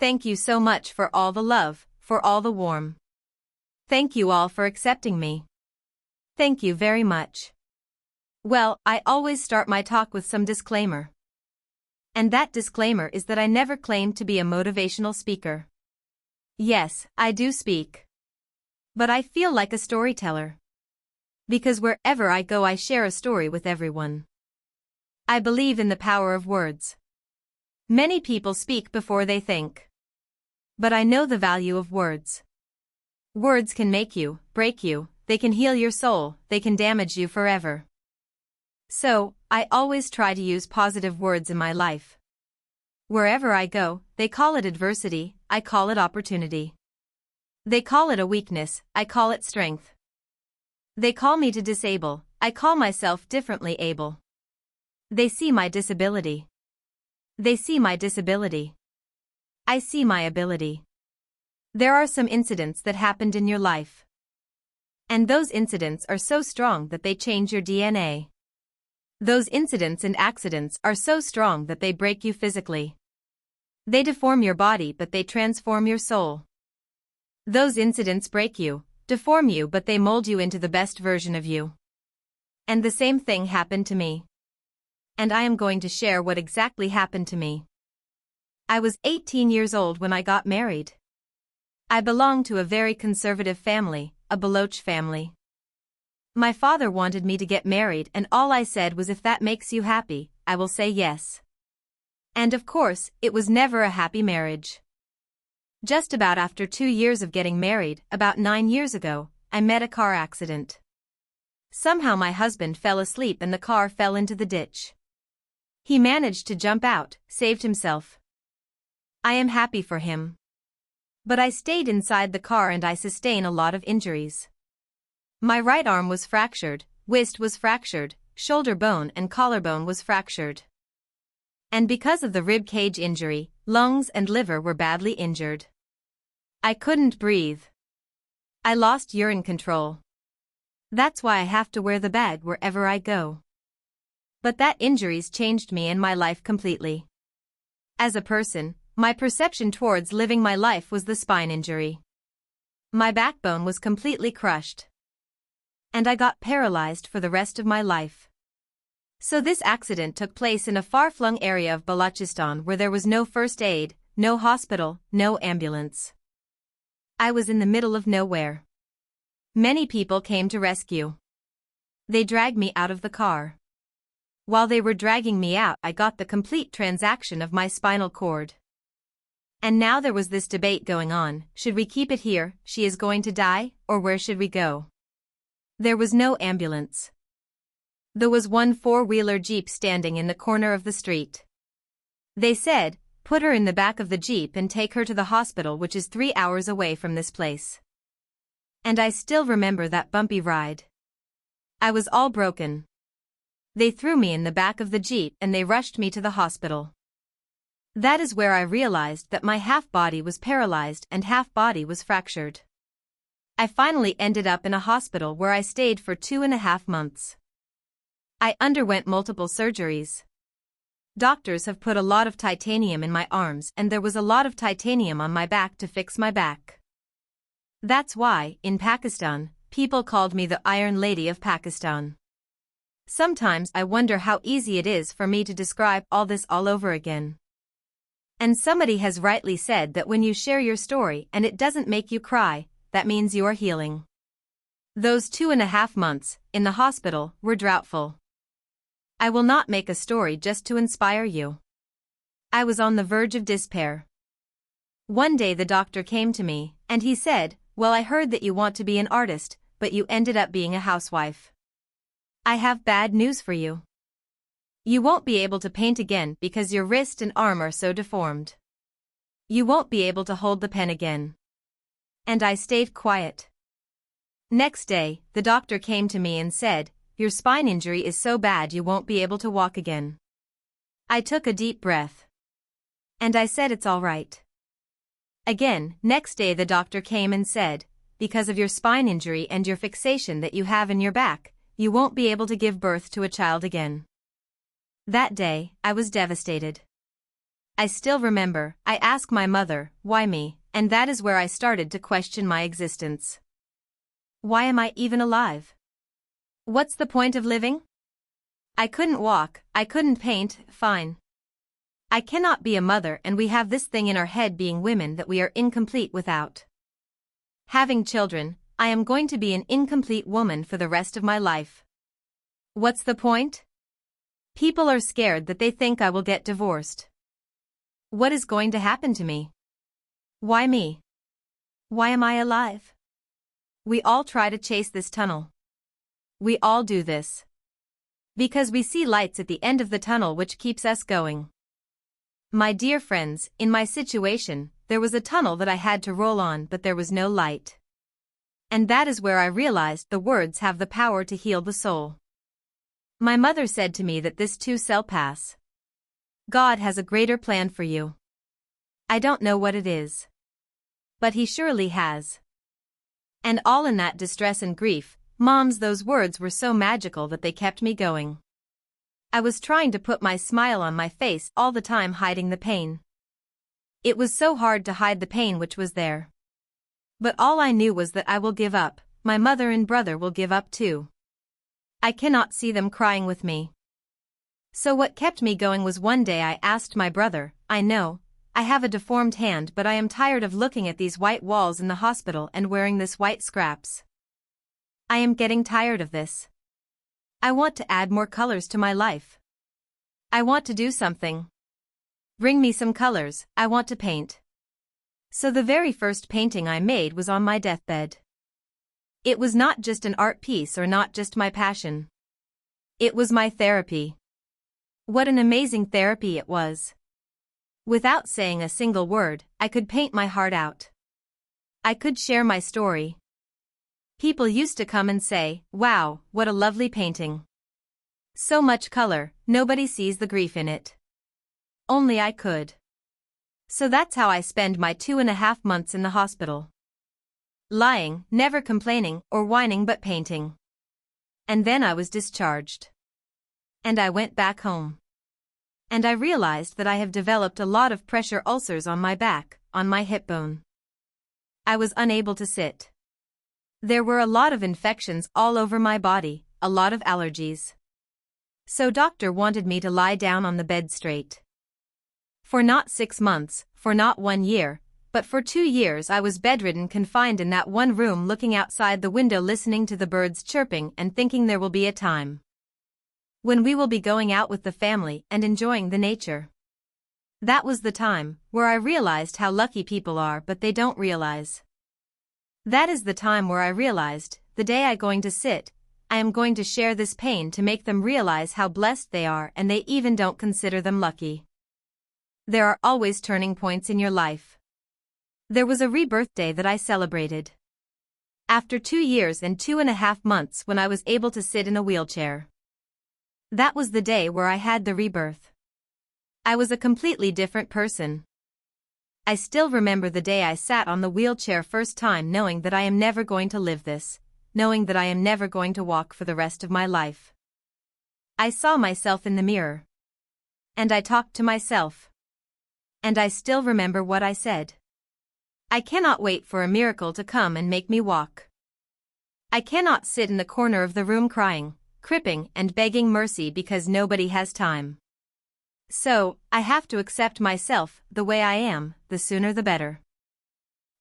Thank you so much for all the love, for all the warm. Thank you all for accepting me. Thank you very much. Well, I always start my talk with some disclaimer. And that disclaimer is that I never claimed to be a motivational speaker. Yes, I do speak. But I feel like a storyteller. Because wherever I go I share a story with everyone. I believe in the power of words. Many people speak before they think. But I know the value of words. Words can make you, break you, they can heal your soul, they can damage you forever. So, I always try to use positive words in my life. Wherever I go, they call it adversity, I call it opportunity. They call it a weakness, I call it strength. They call me to disable, I call myself differently able. They see my disability. They see my disability. I see my ability. There are some incidents that happened in your life. And those incidents are so strong that they change your DNA. Those incidents and accidents are so strong that they break you physically. They deform your body but they transform your soul. Those incidents break you, deform you but they mold you into the best version of you. And the same thing happened to me. And I am going to share what exactly happened to me. I was 18 years old when I got married. I belonged to a very conservative family, a Baloch family. My father wanted me to get married and all I said was if that makes you happy, I will say yes. And of course, it was never a happy marriage. Just about after 2 years of getting married, about 9 years ago, I met a car accident. Somehow my husband fell asleep and the car fell into the ditch. He managed to jump out, saved himself. I am happy for him. But I stayed inside the car and I sustained a lot of injuries. My right arm was fractured, wrist was fractured, shoulder bone and collarbone was fractured. And because of the rib cage injury, lungs and liver were badly injured. I couldn't breathe. I lost urine control. That's why I have to wear the bag wherever I go. But that injuries changed me and my life completely. As a person, my perception towards living my life was the spine injury. My backbone was completely crushed. And I got paralyzed for the rest of my life. So this accident took place in a far-flung area of Balochistan where there was no first aid, no hospital, no ambulance. I was in the middle of nowhere. Many people came to rescue. They dragged me out of the car. While they were dragging me out, I got the complete transaction of my spinal cord. And now there was this debate going on, should we keep it here, she is going to die, or where should we go? There was no ambulance. There was one four-wheeler Jeep standing in the corner of the street. They said, put her in the back of the Jeep and take her to the hospital which is 3 hours away from this place. And I still remember that bumpy ride. I was all broken. They threw me in the back of the Jeep and they rushed me to the hospital. That is where I realized that my half-body was paralyzed and half-body was fractured. I finally ended up in a hospital where I stayed for 2.5 months. I underwent multiple surgeries. Doctors have put a lot of titanium in my arms and there was a lot of titanium on my back to fix my back. That's why, in Pakistan, people called me the Iron Lady of Pakistan. Sometimes I wonder how easy it is for me to describe all this all over again. And somebody has rightly said that when you share your story and it doesn't make you cry, that means you are healing. Those 2.5 months, in the hospital, were doubtful. I will not make a story just to inspire you. I was on the verge of despair. One day the doctor came to me, and he said, well, I heard that you want to be an artist, but you ended up being a housewife. I have bad news for you. You won't be able to paint again because your wrist and arm are so deformed. You won't be able to hold the pen again. And I stayed quiet. Next day, the doctor came to me and said, your spine injury is so bad you won't be able to walk again. I took a deep breath. And I said it's all right. Again, next day the doctor came and said, because of your spine injury and your fixation that you have in your back, you won't be able to give birth to a child again. That day, I was devastated. I still remember, I asked my mother, why me, and that is where I started to question my existence. Why am I even alive? What's the point of living? I couldn't walk, I couldn't paint, fine. I cannot be a mother, and we have this thing in our head being women that we are incomplete without having children. I am going to be an incomplete woman for the rest of my life. What's the point? People are scared that they think I will get divorced. What is going to happen to me? Why me? Why am I alive? We all try to chase this tunnel. We all do this. Because we see lights at the end of the tunnel which keeps us going. My dear friends, in my situation, there was a tunnel that I had to roll on, but there was no light. And that is where I realized the words have the power to heal the soul. My mother said to me that this too shall pass. God has a greater plan for you. I don't know what it is. But He surely has. And all in that distress and grief, Moms, those words were so magical that they kept me going. I was trying to put my smile on my face all the time, hiding the pain. It was so hard to hide the pain which was there. But all I knew was that I will give up, my mother and brother will give up too. I cannot see them crying with me. So what kept me going was one day I asked my brother, I know, I have a deformed hand, but I am tired of looking at these white walls in the hospital and wearing this white scraps. I am getting tired of this. I want to add more colors to my life. I want to do something. Bring me some colors, I want to paint. So the very first painting I made was on my deathbed. It was not just an art piece or not just my passion. It was my therapy. What an amazing therapy it was. Without saying a single word, I could paint my heart out. I could share my story. People used to come and say, "Wow, what a lovely painting. So much color, nobody sees the grief in it." Only I could. So that's how I spent my 2.5 months in the hospital. Lying, never complaining or whining but painting. And then I was discharged. And I went back home. And I realized that I have developed a lot of pressure ulcers on my back, on my hip bone. I was unable to sit. There were a lot of infections all over my body, a lot of allergies. So doctor wanted me to lie down on the bed straight. For not 6 months, for not 1 year, but for 2 years I was bedridden, confined in that one room, looking outside the window, listening to the birds chirping and thinking there will be a time when we will be going out with the family and enjoying the nature. That was the time where I realized how lucky people are, but they don't realize. That is the time where I realized, the day I going to sit, I am going to share this pain to make them realize how blessed they are, and they even don't consider them lucky. There are always turning points in your life. There was a rebirth day that I celebrated. After 2 years and 2.5 months, when I was able to sit in a wheelchair. That was the day where I had the rebirth. I was a completely different person. I still remember the day I sat on the wheelchair first time, knowing that I am never going to live this, knowing that I am never going to walk for the rest of my life. I saw myself in the mirror. And I talked to myself. And I still remember what I said. I cannot wait for a miracle to come and make me walk. I cannot sit in the corner of the room crying, cripping and begging mercy because nobody has time. So, I have to accept myself the way I am, the sooner the better.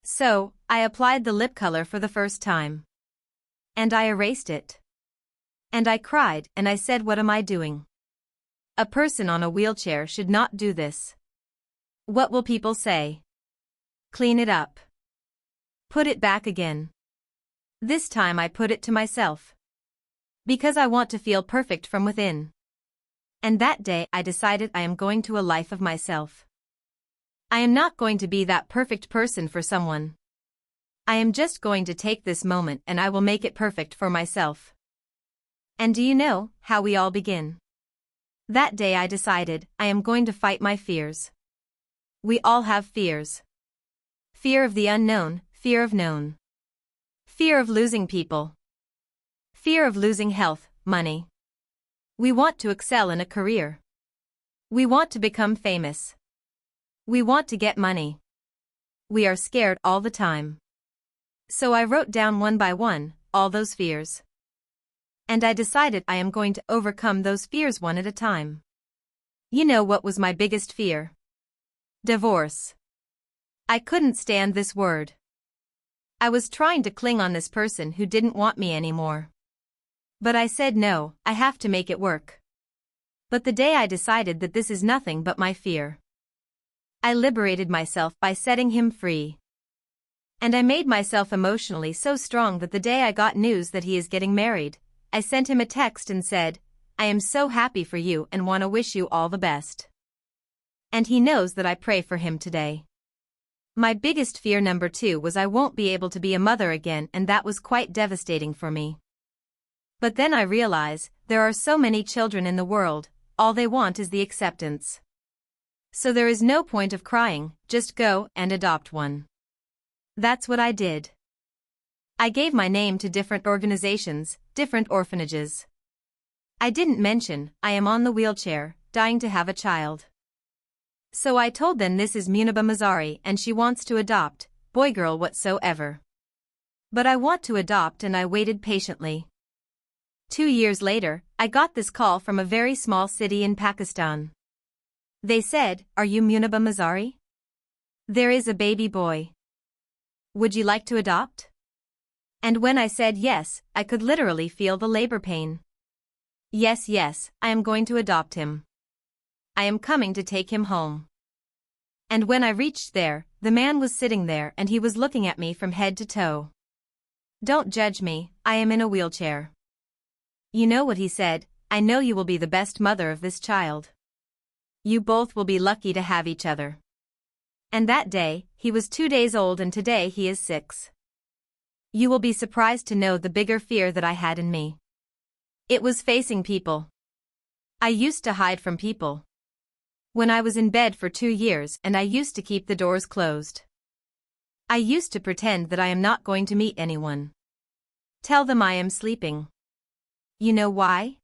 So, I applied the lip color for the first time. And I erased it. And I cried and I said, what am I doing? A person on a wheelchair should not do this. What will people say? Clean it up. Put it back again. This time I put it to myself. Because I want to feel perfect from within. And that day I decided I am going to a life of myself. I am not going to be that perfect person for someone. I am just going to take this moment and I will make it perfect for myself. And do you know how we all begin? That day I decided I am going to fight my fears. We all have fears. Fear of the unknown, fear of known. Fear of losing people. Fear of losing health, money. We want to excel in a career. We want to become famous. We want to get money. We are scared all the time. So I wrote down one by one, all those fears. And I decided I am going to overcome those fears one at a time. You know what was my biggest fear? Divorce. I couldn't stand this word. I was trying to cling on this person who didn't want me anymore. But I said no, I have to make it work. But the day I decided that this is nothing but my fear, I liberated myself by setting him free. And I made myself emotionally so strong that the day I got news that he is getting married, I sent him a text and said, I am so happy for you and want to wish you all the best. And he knows that I pray for him today. My biggest fear number 2 was I won't be able to be a mother again, and that was quite devastating for me. But then I realize, there are so many children in the world, all they want is the acceptance. So there is no point of crying, just go and adopt one. That's what I did. I gave my name to different organizations, different orphanages. I didn't mention, I am on the wheelchair, dying to have a child. So I told them this is Muniba Mazari and she wants to adopt, boy girl whatsoever. But I want to adopt and I waited patiently. 2 years later, I got this call from a very small city in Pakistan. They said, are you Muniba Mazari? There is a baby boy. Would you like to adopt? And when I said yes, I could literally feel the labor pain. Yes, I am going to adopt him. I am coming to take him home. And when I reached there, the man was sitting there and he was looking at me from head to toe. Don't judge me, I am in a wheelchair. You know what he said, I know you will be the best mother of this child. You both will be lucky to have each other. And that day, he was 2 days old and today he is 6. You will be surprised to know the bigger fear that I had in me. It was facing people. I used to hide from people. When I was in bed for 2 years and I used to keep the doors closed. I used to pretend that I am not going to meet anyone. Tell them I am sleeping. You know why?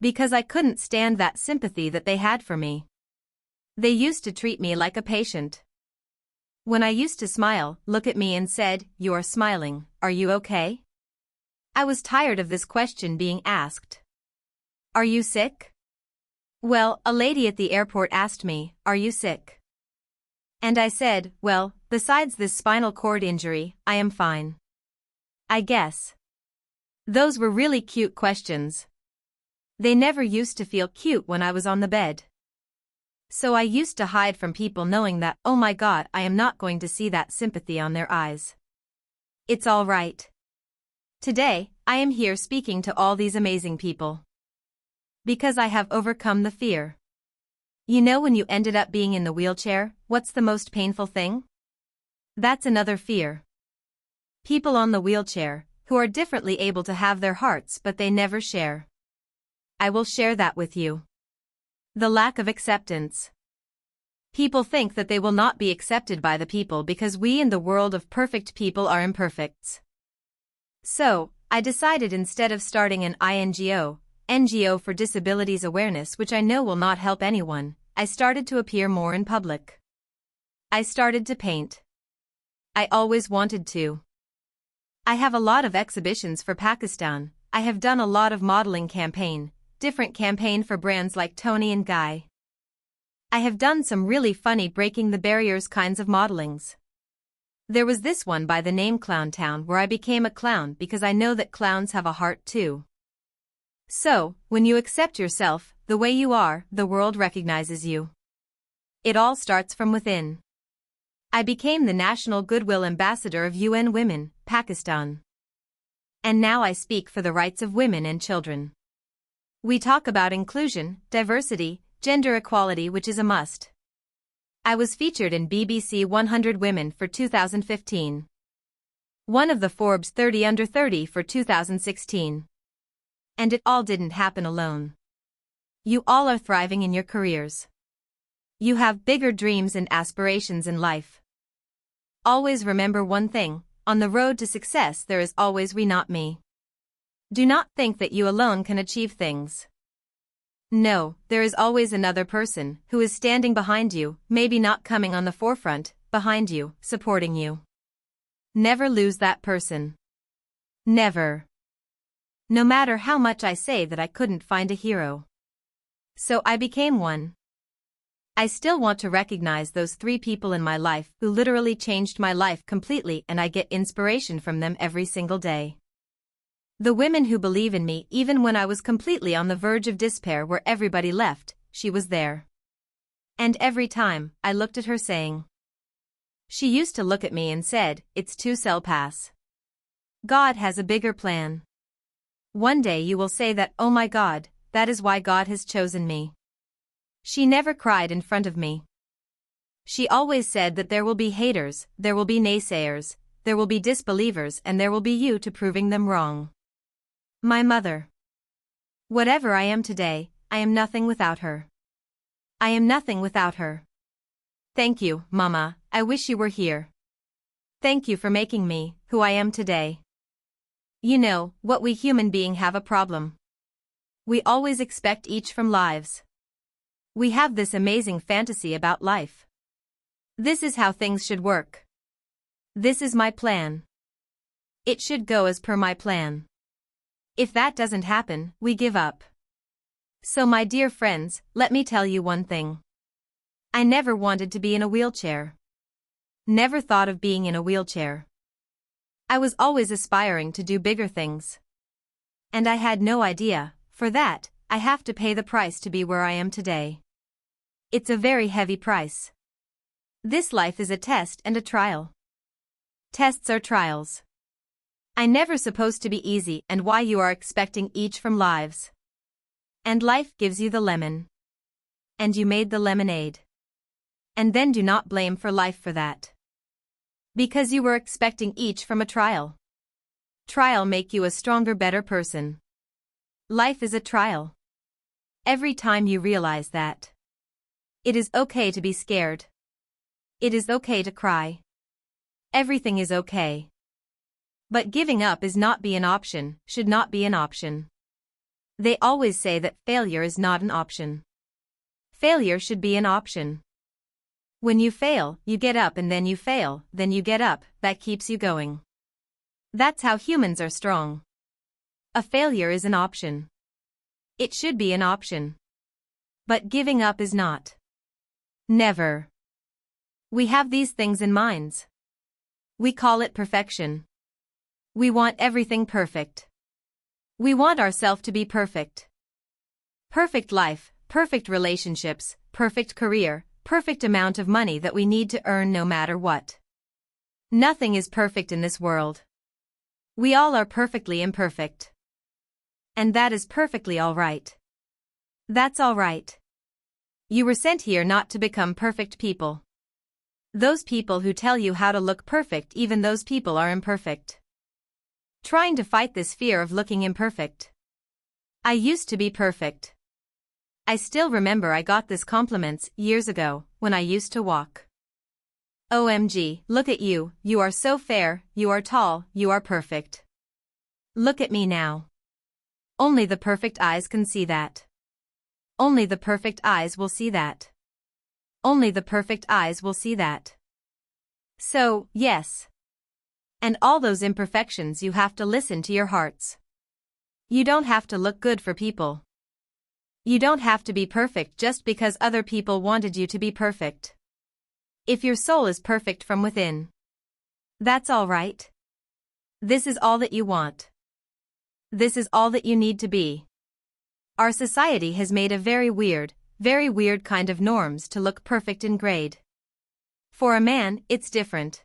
Because I couldn't stand that sympathy that they had for me. They used to treat me like a patient. When I used to smile, look at me and said, you are smiling, are you okay? I was tired of this question being asked. Are you sick? Well, a lady at the airport asked me, are you sick? And I said, well, besides this spinal cord injury, I am fine. I guess. Those were really cute questions. They never used to feel cute when I was on the bed. So I used to hide from people knowing that, oh my God, I am not going to see that sympathy on their eyes. It's all right. Today, I am here speaking to all these amazing people. Because I have overcome the fear. You know when you ended up being in the wheelchair, what's the most painful thing? That's another fear. People on the wheelchair, who are differently able to have their hearts but they never share. I will share that with you. The lack of acceptance. People think that they will not be accepted by the people because we in the world of perfect people are imperfects. So, I decided instead of starting an NGO for disabilities awareness, which I know will not help anyone, I started to appear more in public. I started to paint. I always wanted to. I have a lot of exhibitions for Pakistan. I have done a lot of modeling campaign, different campaign for brands like Tony and Guy. I have done some really funny breaking the barriers kinds of modelings. There was this one by the name Clown Town where I became a clown because I know that clowns have a heart too. So, when you accept yourself, the way you are, the world recognizes you. It all starts from within. I became the National Goodwill Ambassador of UN Women, Pakistan. And now I speak for the rights of women and children. We talk about inclusion, diversity, gender equality, which is a must. I was featured in BBC 100 Women for 2015. One of the Forbes 30 Under 30 for 2016. And it all didn't happen alone. You all are thriving in your careers. You have bigger dreams and aspirations in life. Always remember one thing, on the road to success there is always we not me. Do not think that you alone can achieve things. No, there is always another person who is standing behind you, maybe not coming on the forefront, behind you, supporting you. Never lose that person. Never. No matter how much I say that I couldn't find a hero. So I became one. I still want to recognize those 3 people in my life who literally changed my life completely, and I get inspiration from them every single day. The women who believe in me even when I was completely on the verge of despair where everybody left, she was there. And every time, I looked at her saying. She used to look at me and said, "It's too shall pass. God has a bigger plan. One day you will say that, oh my God, that is why God has chosen me." She never cried in front of me. She always said that there will be haters, there will be naysayers, there will be disbelievers, and there will be you to proving them wrong. My mother. Whatever I am today, I am nothing without her. I am nothing without her. Thank you, Mama, I wish you were here. Thank you for making me who I am today. You know, what we human beings have a problem. We always expect each from lives. We have this amazing fantasy about life. This is how things should work. This is my plan. It should go as per my plan. If that doesn't happen, we give up. So my dear friends, let me tell you one thing. I never wanted to be in a wheelchair. Never thought of being in a wheelchair. I was always aspiring to do bigger things. And I had no idea, for that, I have to pay the price to be where I am today. It's a very heavy price. This life is a test and a trial. Tests are trials. I never supposed to be easy, and why you are expecting each from lives. And life gives you the lemon. And you made the lemonade. And then do not blame for life for that. Because you were expecting each from a trial. Trial make you a stronger, better person. Life is a trial. Every time you realize that. It is okay to be scared. It is okay to cry. Everything is okay. But giving up is not be an option, should not be an option. They always say that failure is not an option. Failure should be an option. When you fail, you get up, and then you fail, then you get up, that keeps you going. That's how humans are strong. A failure is an option. It should be an option. But giving up is not. Never. We have these things in minds. We call it perfection. We want everything perfect. We want ourselves to be perfect. Perfect life, perfect relationships, perfect career, perfect amount of money that we need to earn no matter what. Nothing is perfect in this world. We all are perfectly imperfect. And that is perfectly all right. That's all right. You were sent here not to become perfect people. Those people who tell you how to look perfect, even those people are imperfect. Trying to fight this fear of looking imperfect. I used to be perfect. I still remember I got this compliments years ago when I used to walk. OMG, look at you, you are so fair, you are tall, you are perfect. Look at me now. Only the perfect eyes can see that. Only the perfect eyes will see that. Only the perfect eyes will see that. So, yes. And all those imperfections, you have to listen to your hearts. You don't have to look good for people. You don't have to be perfect just because other people wanted you to be perfect. If your soul is perfect from within, that's all right. This is all that you want. This is all that you need to be. Our society has made a very weird kind of norms to look perfect in grade. For a man, it's different.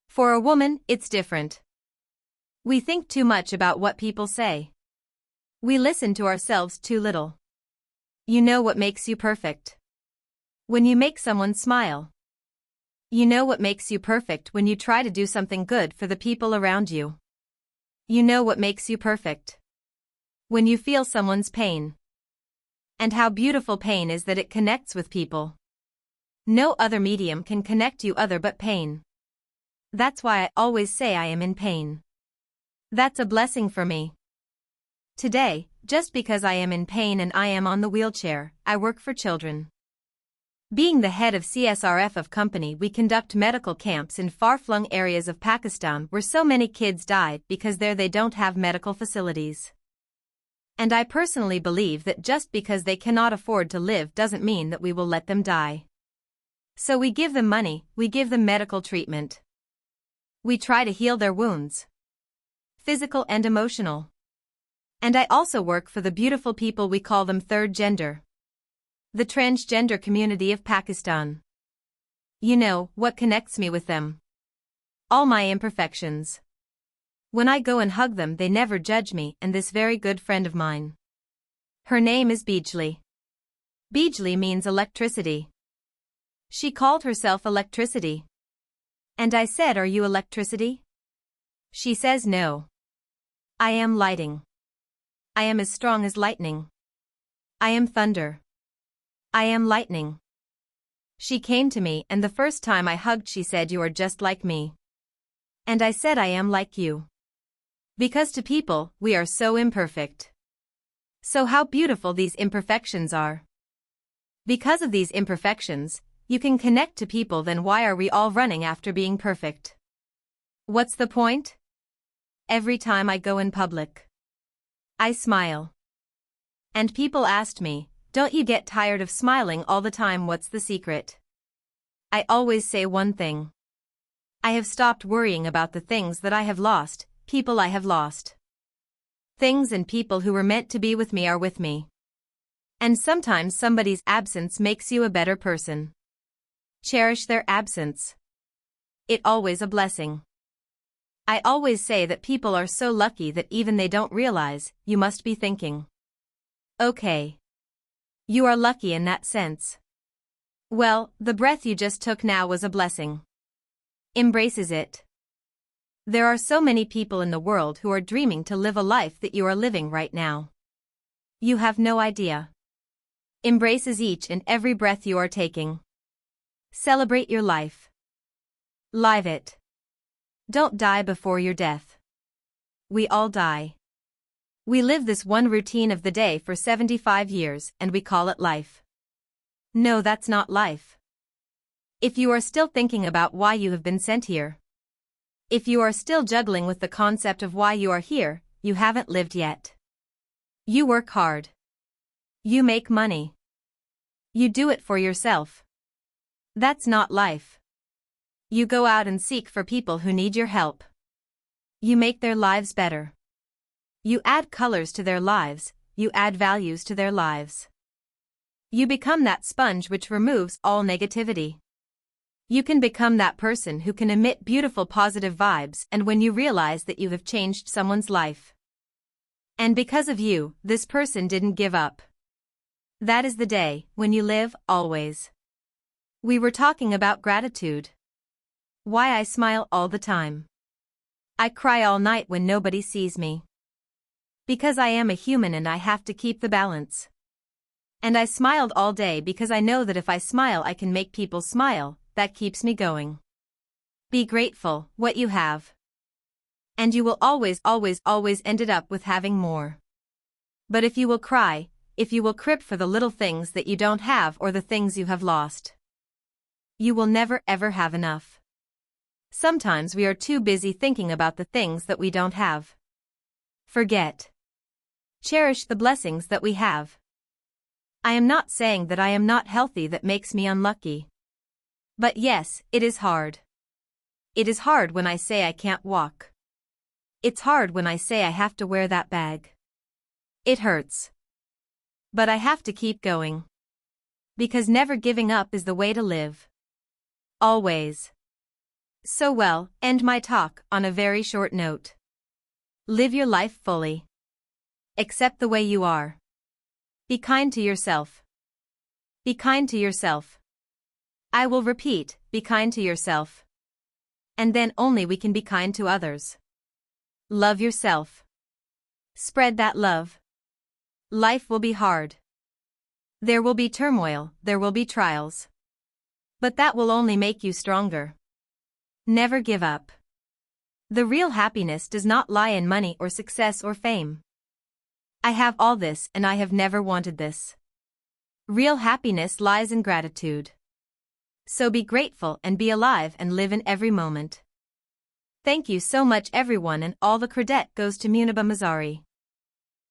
For a woman, it's different. We think too much about what people say. We listen to ourselves too little. You know what makes you perfect? When you make someone smile. You know what makes you perfect when you try to do something good for the people around you. You know what makes you perfect? When you feel someone's pain. And how beautiful pain is that it connects with people. No other medium can connect you other but pain. That's why I always say I am in pain. That's a blessing for me. Today, just because I am in pain and I am on the wheelchair, I work for children. Being the head of CSRF of company, we conduct medical camps in far-flung areas of Pakistan where so many kids die because there they don't have medical facilities. And I personally believe that just because they cannot afford to live doesn't mean that we will let them die. So we give them money, we give them medical treatment. We try to heal their wounds, physical and emotional. And I also work for the beautiful people, we call them third gender, the transgender community of Pakistan. You know, what connects me with them? All my imperfections. When I go and hug them, they never judge me, and this very good friend of mine. Her name is Bijli. Bijli means electricity. She called herself electricity. And I said, "Are you electricity?" She says, "No. I am lighting. I am as strong as lightning. I am thunder. I am lightning." She came to me, and the first time I hugged, she said, "You are just like me." And I said, "I am like you." Because to people, we are so imperfect. So how beautiful these imperfections are. Because of these imperfections, you can connect to people. Then why are we all running after being perfect? What's the point? Every time I go in public, I smile. And people asked me, "Don't you get tired of smiling all the time? What's the secret?" I always say one thing. I have stopped worrying about the things that I have lost, people I have lost. Things and people who were meant to be with me are with me. And sometimes somebody's absence makes you a better person. Cherish their absence. It's always a blessing. I always say that people are so lucky that even they don't realize. You must be thinking, okay, you are lucky in that sense. Well, the breath you just took now was a blessing. Embraces it. There are so many people in the world who are dreaming to live a life that you are living right now. You have no idea. Embraces each and every breath you are taking. Celebrate your life. Live it. Don't die before your death. We all die. We live this one routine of the day for 75 years and we call it life. No, that's not life. If you are still thinking about why you have been sent here, if you are still juggling with the concept of why you are here, you haven't lived yet. You work hard. You make money. You do it for yourself. That's not life. You go out and seek for people who need your help. You make their lives better. You add colors to their lives, you add values to their lives. You become that sponge which removes all negativity. You can become that person who can emit beautiful positive vibes, and when you realize that you have changed someone's life. And because of you, this person didn't give up. That is the day when you live, always. We were talking about gratitude. Why I smile all the time. I cry all night when nobody sees me. Because I am a human and I have to keep the balance. And I smiled all day because I know that if I smile I can make people smile, that keeps me going. Be grateful, what you have. And you will always ended up with having more. But if you will cry, if you will crib for the little things that you don't have or the things you have lost, you will never ever have enough. Sometimes we are too busy thinking about the things that we don't have. Forget. Cherish the blessings that we have. I am not saying that I am not healthy, that makes me unlucky. But yes, it is hard. It is hard when I say I can't walk. It's hard when I say I have to wear that bag. It hurts. But I have to keep going. Because never giving up is the way to live. Always. So well, end my talk on a very short note. Live your life fully. Accept the way you are. Be kind to yourself. Be kind to yourself. I will repeat, be kind to yourself. And then only we can be kind to others. Love yourself. Spread that love. Life will be hard. There will be turmoil, there will be trials. But that will only make you stronger. Never give up. The real happiness does not lie in money or success or fame. I have all this and I have never wanted this. Real happiness lies in gratitude. So be grateful and be alive and live in every moment. Thank you so much everyone, and all the credit goes to Muniba Mazari.